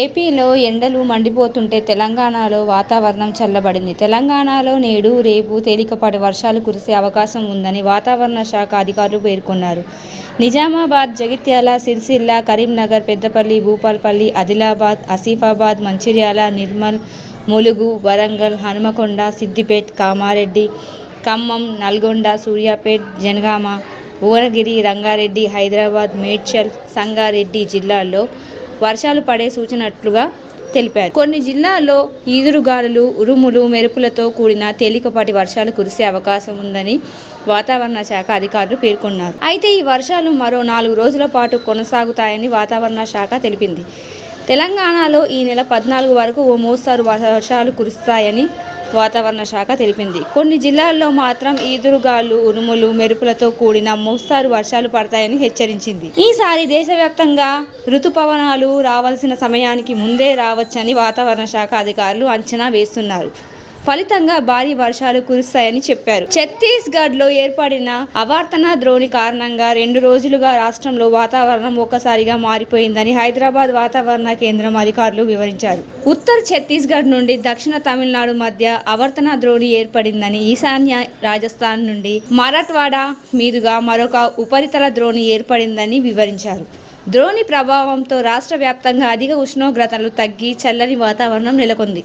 ఏపీలో ఎండలు మండిపోతుంటే తెలంగాణలో వాతావరణం చల్లబడింది. తెలంగాణలో నేడు, రేపు తేలికపాటి వర్షాలు కురిసే అవకాశం ఉందని వాతావరణ శాఖ అధికారులు పేర్కొన్నారు. నిజామాబాద్, జగిత్యాల, సిరిసిల్ల, కరీంనగర్, పెద్దపల్లి, భూపాల్పల్లి, ఆదిలాబాద్, ఆసిఫాబాద్, మంచిర్యాల, నిర్మల్, ములుగు, వరంగల్, హనుమకొండ, సిద్దిపేట్, కామారెడ్డి, ఖమ్మం, నల్గొండ, సూర్యాపేట్, జనగామ, భువనగిరి, రంగారెడ్డి, హైదరాబాద్, మేడ్చల్, సంగారెడ్డి జిల్లాల్లో వర్షాలు పడే సూచనట్లుగా తెలిపారు. కొన్ని జిల్లాల్లో ఈదురుగాలులు, ఉరుములు, మెరుపులతో కూడిన తేలికపాటి వర్షాలు కురిసే అవకాశం ఉందని వాతావరణ శాఖ అధికారులు పేర్కొన్నారు. అయితే ఈ వర్షాలు మరో 4 రోజుల పాటు కొనసాగుతాయని వాతావరణ శాఖ తెలిపింది. తెలంగాణలో ఈ నెల 14 వరకు ఓ మోస్తరు వర్షాలు కురుస్తాయని వాతావరణ శాఖ తెలిపింది. కొన్ని జిల్లాల్లో మాత్రం ఈదురుగాలులు, ఉరుములు, మెరుపులతో కూడిన మోస్తరు వర్షాలు పడతాయని హెచ్చరించింది. ఈసారి దేశవ్యాప్తంగా రుతుపవనాలు రావాల్సిన సమయానికి ముందే రావచ్చని వాతావరణ శాఖ అధికారులు అంచనా వేస్తున్నారు. ఫలితంగా భారీ వర్షాలు కురుస్తాయని చెప్పారు. ఛత్తీస్గఢ్లో ఏర్పడిన ఆవర్తన ద్రోణి కారణంగా 2 రోజులుగా రాష్ట్రంలో వాతావరణం ఒక్కసారిగా మారిపోయిందని హైదరాబాద్ వాతావరణ కేంద్రం అధికారులు వివరించారు. ఉత్తర ఛత్తీస్గఢ్ నుండి దక్షిణ తమిళనాడు మధ్య ఆవర్తన ద్రోణి ఏర్పడిందని, ఈశాన్య రాజస్థాన్ నుండి మరాఠ్వాడా మీదుగా మరొక ఉపరితల ద్రోణి ఏర్పడిందని వివరించారు. ద్రోణి ప్రభావంతో రాష్ట్ర వ్యాప్తంగా అధిక ఉష్ణోగ్రతలు తగ్గి చల్లని వాతావరణం నెలకొంది.